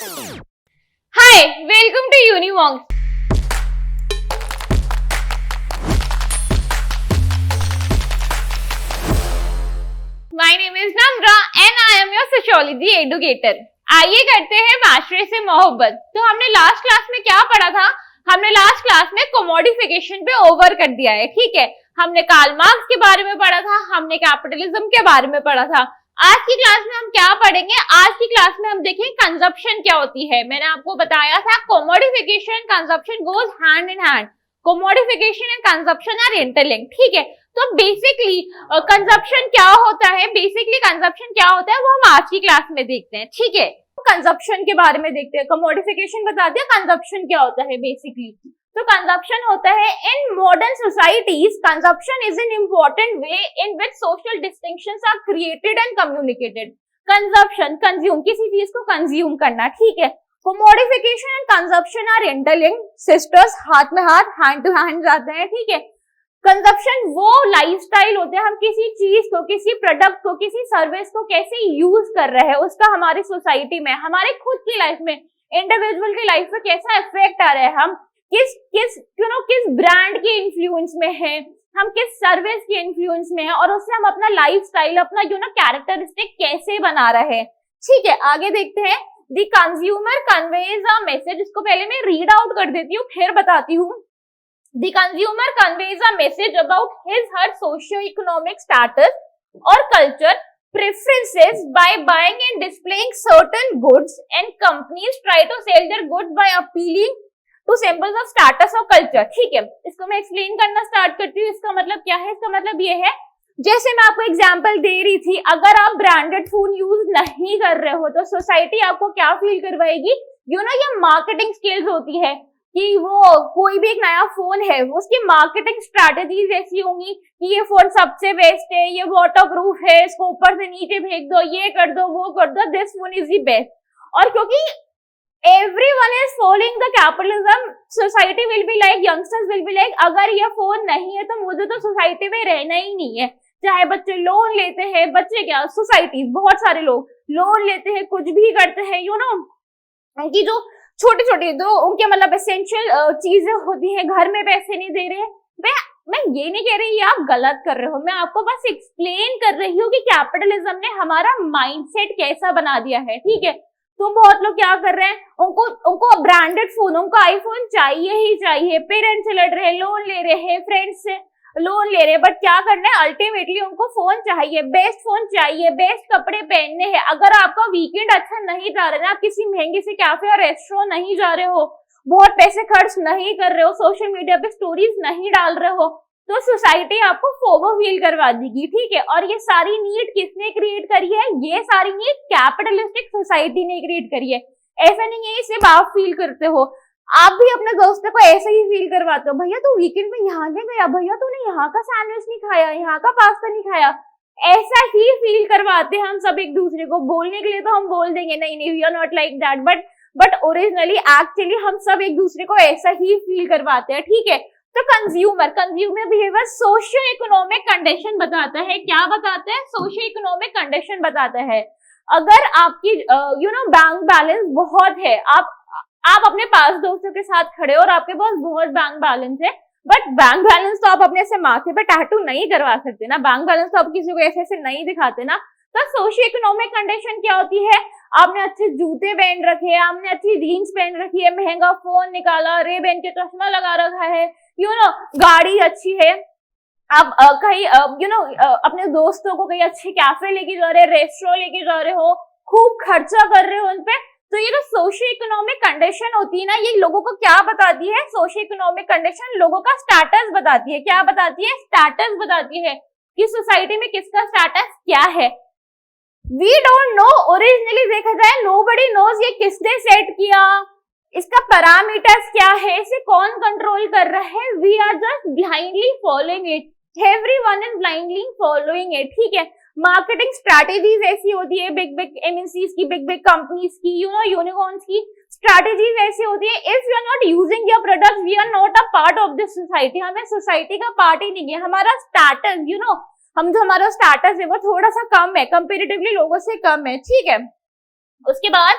Hi, welcome to Unimonks. My name is Namra and I am your sociology educator. आइए करते हैं माशरे से मोहब्बत। तो हमने लास्ट क्लास में क्या पढ़ा था? हमने लास्ट क्लास में कोमोडिफिकेशन पे ओवर कर दिया है, ठीक है। हमने कार्ल मार्क्स के बारे में पढ़ा था, हमने कैपिटलिज्म के बारे में पढ़ा था। आज की क्लास में हम क्या पढ़ेंगे? आज की क्लास में हम देखेंगे कंजप्शन क्या होती है। मैंने आपको बताया था commodification and consumption goes hand in hand. Commodification and consumption are interlinked, ठीक है। तो बेसिकली कंजप्शन क्या होता है, वो हम आज की क्लास में देखते हैं, ठीक है। कंजप्शन के बारे में देखते हैं। कोमोडिफिकेशन बता दिया, कंजप्शन क्या होता है बेसिकली। तो कंजप्शन होता है in modern societies, consumption is an important way in which social distinctions are created and communicated. Consumption, consume, किसी चीज को कंज्यूम करना, ठीक है। Commodification and consumption are interlinked, sisters, हाथ में हाथ, हैंड टू हैंड जाते हैं, ठीक है। कंजप्शन वो लाइफस्टाइल होते हैं, हम किसी चीज को, किसी प्रोडक्ट को, किसी सर्विस को कैसे यूज कर रहे हैं, उसका हमारी सोसाइटी में, हमारे खुद की लाइफ में, इंडिविजुअल की लाइफ में कैसा इफेक्ट आ रहा है, हम किस ब्रांड के इन्फ्लुएंस में है, हम किस सर्विस के इन्फ्लुएंस में है, और उससे हम अपना लाइफस्टाइल, अपना कैरेक्टरिस्टिक कैसे बना रहे हैं, ठीक है। आगे देखते हैं। The consumer conveys a message. इसको पहले मैं रीड आउट कर देती हूँ, फिर बताती हूँ। The consumer conveys a message about her socio-economic status or culture preferences by buying and displaying certain goods, and companies try to sell their goods by appealing to symbols of status or culture, ठीक है। इसको मैं explain करना start करती हूँ। इसका मतलब क्या है? इसका मतलब ये है, जैसे मैं आपको एग्जांपल दे रही थी, अगर आप ब्रांडेड फोन यूज नहीं कर रहे हो तो सोसाइटी आपको क्या फील करवाएगी? ये मार्केटिंग स्किल्स होती है कि वो कोई भी एक नया फोन है, उसकी मार्केटिंग स्ट्रैटेजीज ऐसी होंगी कि ये फोन सबसे बेस्ट है, ये वाटर प्रूफ है, इसको ऊपर से नीचे फेंक दो, ये कर दो, वो कर दो, this phone is the best. और क्योंकि everyone is following the capitalism, society will be like, youngsters will be like, अगर ये फोन नहीं है तो मुझे तो सोसाइटी में रहना ही नहीं है। चाहे बच्चे लोन लेते हैं, बच्चे क्या, सोसाइटी, बहुत सारे लोग लोन लेते हैं, कुछ भी करते हैं, उनकी जो छोटी छोटी जो उनके मतलब एसेंशियल चीजें होती हैं, घर में पैसे नहीं दे रहे। मैं ये नहीं कह रही आप गलत कर रहे हो, मैं आपको बस एक्सप्लेन कर रही हूँ कि कैपिटलिज्म ने हमारा माइंडसेट कैसा बना दिया है, ठीक है। तो बहुत लोग क्या कर रहे हैं, उनको ब्रांडेड फोन, उनको आईफोन चाहिए ही चाहिए, पेरेंट्स से लड़ रहे हैं, लोन ले रहे हैं, फ्रेंड्स से लोन ले रहे हैं, बट क्या करना है, अल्टीमेटली उनको फोन चाहिए, बेस्ट फोन चाहिए, बेस्ट कपड़े पहनने हैं। अगर आपका वीकेंड अच्छा नहीं जा रहा है, आप किसी महंगे से कैफे और रेस्टोरेंट नहीं जा रहे हो, बहुत पैसे खर्च नहीं कर रहे हो, सोशल मीडिया पे स्टोरीज नहीं डाल रहे हो, तो सोसाइटी आपको फोमो फील करवा देगी, ठीक है। और ये सारी नीड किसने क्रिएट करी है? ये सारी नीड कैपिटलिस्टिक सोसाइटी ने क्रिएट करी है। ऐसा नहीं है सिर्फ आप फील करते हो, आप भी अपने दोस्तों को ऐसे ही फील करवाते हो, भैया तू वीकेंड में यहाँ नहीं गया, भैया तूने यहाँ का सैंडविच नहीं खाया, यहाँ का पास्ता नहीं खाया। ऐसा ही फील करवाते हैं हम सब एक दूसरे को। बोलने के लिए तो हम बोल देंगे नहीं we are not like that, but originally actually हम सब एक दूसरे को ऐसा ही फील करवाते हैं, ठीक है। तो consumer behaviour socio economic condition बताता है। क्या बताता है? सोशियो इकोनॉमिक कंडीशन बताता है। अगर आपकी बैंक बैलेंस बहुत है, आप अपने पास दोस्तों के साथ खड़े हो और आपके पास बहुत बैंक बैलेंस है, बट बैंक बैलेंस तो आप अपने से माथे पे टैटू नहीं करवा सकते ना, बैंक बैलेंस तो आप किसी को ऐसे नहीं दिखाते ना। तो सोशियो इकोनॉमिक कंडीशन क्या होती है? आपने अच्छे जूते पहन रखे हैं, आपने अच्छी जीन्स पहन रखी है, महंगा फोन निकाला, रेबेन के चश्मा लगा रखा है, गाड़ी अच्छी है, आप कहीं अपने दोस्तों को कहीं अच्छे कैफे लेके जा रहे हैं, रेस्टोरेंट लेके जा रहे हो, खूब खर्चा कर रहे हो उनपे। तो ये जो सोशियो इकोनॉमिक कंडीशन होती है ना, ये लोगों को क्या बताती है? सोशियो इकोनॉमिक कंडीशन लोगों का स्टेटस बताती है। क्या बताती है? स्टेटस बताती है कि सोसाइटी में किसका स्टेटस क्या है। वी डोंट नो, ओरिजिनली देखा जाए नोबडी नोज ये किसने सेट किया, इसका पैरामीटर्स क्या है, इसे कौन कंट्रोल कर रहा है। We are just blindly following it, everyone is blindly following it, ठीक है। मार्केटिंग स्ट्रैटेजीज ऐसी होती है, बिग एमएनसीज की, बिग कंपनीज की, यूनिकॉर्न्स की स्ट्रैटेजीज ऐसी होती है। If you are not using your product, we are not a part of this society, हमें सोसाइटी का पार्ट ही नहीं है। हमारा स्टेटस हम जो हमारा स्टेटस है वो थोड़ा सा कम है, कंपेरेटिवली लोगों से कम है, ठीक है। उसके बाद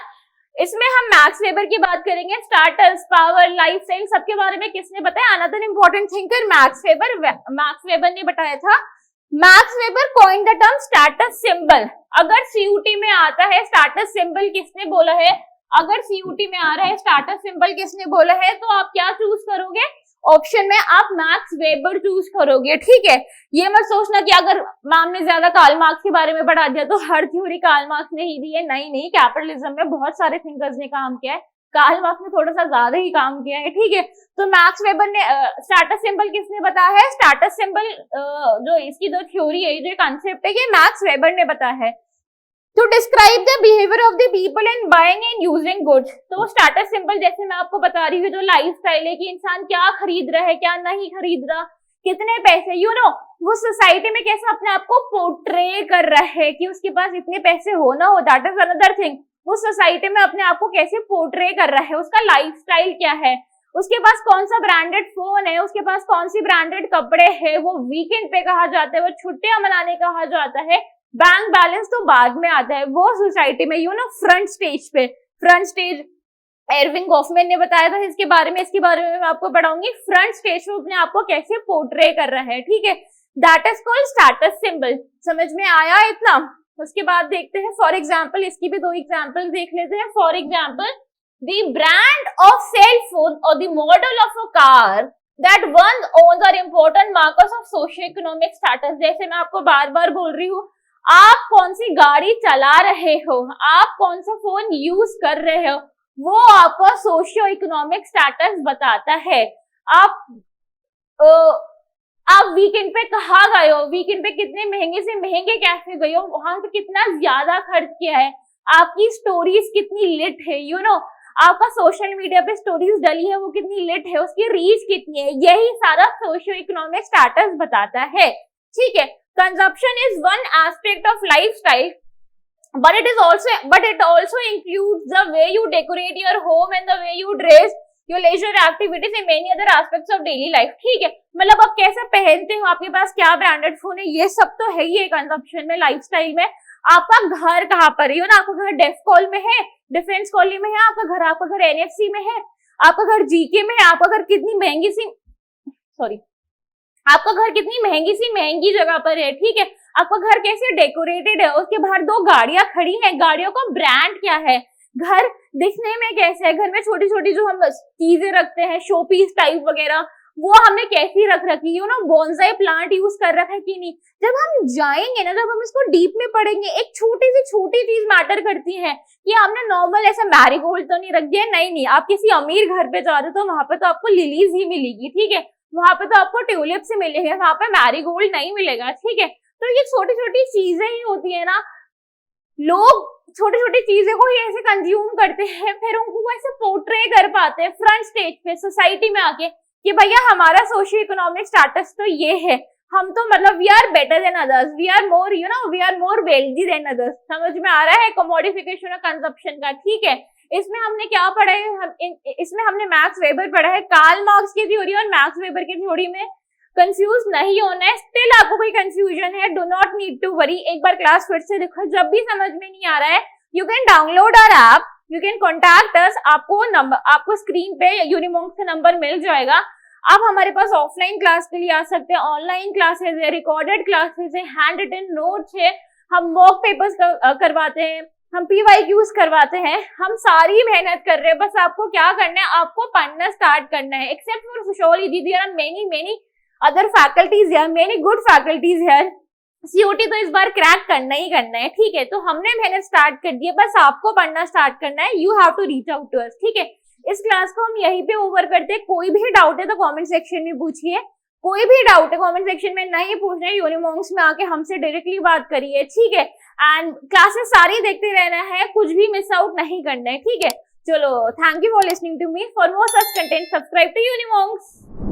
इसमें हम मैक्स वेबर की बात करेंगे, स्टार्टस, पावर, लाइफस्टाइल, सबके बारे में किसने बताया? Another important thinker max weber ने बताया था। Max weber coined the term status symbol. अगर सीयूटी में आता है स्टेटस सिंबल किसने बोला है? अगर सीयूटी में आ रहा है स्टेटस सिंबल किसने बोला है, तो आप क्या चूज करोगे? ऑप्शन में आप मैक्स वेबर चूज करोगे, ठीक है। ये मत सोचना कि अगर मैम ने ज्यादा कार्ल मार्क्स के बारे में पढ़ा दिया तो हर थ्योरी कार्ल मार्क्स ने ही दी है। नहीं, कैपिटलिज्म में बहुत सारे थिंकर्स ने काम किया है, कार्ल मार्क्स ने थोड़ा सा ज्यादा ही काम किया है, ठीक है। तो मैक्स वेबर ने स्टेटस सिंबल किसने बताया है? स्टेटस सिंबल जो इसकी जो थ्योरी है, जो कंसेप्ट है, ये मैक्स वेबर ने बताया है। To describe the behaviour of the people in buying and using goods. तो स्टेटस सिंबल जैसे मैं आपको बता रही हूँ, जो लाइफस्टाइल है कि इंसान क्या खरीद रहा है, क्या नहीं खरीद रहा, कितने पैसे, यू नो, वो सोसाइटी में कैसे अपने आप को पोर्ट्रे कर रहा है कि उसके पास इतने पैसे हो ना हो, दैट इज अनदर थिंग। वो सोसाइटी में अपने आप को कैसे पोर्ट्रे कर रहा है, उसका लाइफस्टाइल क्या है, उसके पास कौन सा ब्रांडेड फोन है, उसके पास कौन सी ब्रांडेड कपड़े है, वो वीकेंड पे कहा जाता है, वो छुट्टियां मनाने कहा जाता है, बैंक बैलेंस तो बाद में आता है। वो सोसाइटी में, यू नो, फ्रंट स्टेज पे, फ्रंट स्टेज एरविन गॉफमैन ने बताया था इसके बारे में मैं आपको पढ़ाऊंगी। फ्रंट स्टेज पे अपने आप को कैसे पोर्ट्रे कर रहा है, ठीक है, that is called status symbol. समझ में आया इतना? उसके बाद देखते हैं फॉर एग्जाम्पल, इसकी भी 2 एग्जाम्पल देख लेते हैं। For example, the brand of cell phone और the model of a car that one owns are important markers of socio-economic status। जैसे मैं आपको बार बार बोल रही हूँ, आप कौन सी गाड़ी चला रहे हो, आप कौन सा फोन यूज कर रहे हो, वो आपका सोशियो इकोनॉमिक स्टेटस बताता है। आप वीकेंड पे कहाँ गए हो, वीकेंड पे कितने महंगे से महंगे कैफे गए हो, वहां पे कितना ज्यादा खर्च किया है, आपकी स्टोरीज कितनी लिट है, यू नो, आपका सोशल मीडिया पे स्टोरीज डली है वो कितनी लिट है, उसकी रीच कितनी है, यही सारा सोशियो इकोनॉमिक स्टेटस बताता है, ठीक है। Consumption is one aspect of lifestyle, but it also includes the way you decorate your home and the way you dress, your leisure activities and many other aspects of daily life। ठीक है, मतलब आप कैसे पहनते हो, आपके पास क्या branded phone है, ये सब तो है ही है कंजप्शन में, लाइफस्टाइल में। आपका घर कहाँ पर है, ना, आपका घर डेफ कॉल में है, डिफेंस कॉलोनी में है आपका घर एनएफसी में है, आपका घर जीके में है, आपका घर कितनी महंगी जगह पर है, ठीक है। आपका घर कैसे डेकोरेटेड है, उसके बाहर 2 गाड़ियां खड़ी हैं, गाड़ियों का ब्रांड क्या है, घर दिखने में कैसे है, घर में छोटी छोटी जो हम चीजें रखते हैं, शो पीस टाइप वगैरह, वो हमने कैसी रख रखी, you know, bonsai plant use कर रखा है कि नहीं। जब हम जाएंगे ना, जब हम इसको डीप में पढ़ेंगे, एक छोटी सी छोटी चीज मैटर करती है कि आपने नॉर्मल ऐसा मैरीगोल्ड तो नहीं रख दिया, नहीं, आप किसी अमीर घर पे जा रहे हो तो वहां पे तो आपको लिलीज ही मिलेगी, ठीक है, वहां पे तो आपको ट्यूलिप्स ही मिलेंगे, वहां पे मैरीगोल्ड नहीं मिलेगा, ठीक है। तो ये छोटी छोटी चीजें ही होती है ना, लोग छोटी छोटी चीजें को ही ऐसे कंज्यूम करते हैं, फिर उनको ऐसे पोर्ट्रे कर पाते हैं फ्रंट स्टेज पे सोसाइटी में आके कि भैया हमारा सोशियो इकोनॉमिक स्टेटस तो ये है, हम तो मतलब we are better than others, we are more, you know, we are more wealthy than others. समझ में आ रहा है कमोडिफिकेशन और कंजप्शन का, ठीक है। इसमें हमने क्या पढ़ा है, इसमें हमने मैक्स वेबर पढ़ा है, कार्ल मार्क्स की थ्योरी और मैक्स वेबर की थ्योरी में कंफ्यूज नहीं होना है। स्टिल आपको कोई कंफ्यूजन है, do not need to worry, एक बार क्लास फिर से देखो, जब भी समझ में नहीं आ रहा है you can download our app, you can contact us, आपको स्क्रीन पे यूनिमोंक्स का नंबर मिल जाएगा। आप हमारे पास ऑफलाइन क्लास के लिए आ सकते हैं, ऑनलाइन क्लासेस है, रिकॉर्डेड क्लासेस है, हैंड रिटन नोट्स है, हम मॉक पेपर्स करवाते हैं, हम PYQs करवाते हैं, हम सारी मेहनत कर रहे हैं, बस आपको क्या करना है, आपको पढ़ना स्टार्ट करना है। Except for sociology there are many other faculties here, many good faculties here. COT तो इस बार क्रैक करना ही करना है, ठीक है। तो हमने मेहनत स्टार्ट कर दी है, बस आपको पढ़ना स्टार्ट करना है, you have to reach out to us, ठीक है। इस क्लास को हम यहीं पे ओवर करते हैं। कोई भी डाउट है तो कमेंट सेक्शन में पूछिए, कोई भी डाउट है कमेंट सेक्शन में नहीं पूछना है, यूनिमोंक्स में आके हमसे डायरेक्टली बात करिए, ठीक है। एंड क्लासेस सारी देखते रहना है, कुछ भी मिस आउट नहीं करना है, ठीक है। चलो, thank you for listening to me, for more such content subscribe to यूनिमोंक्स।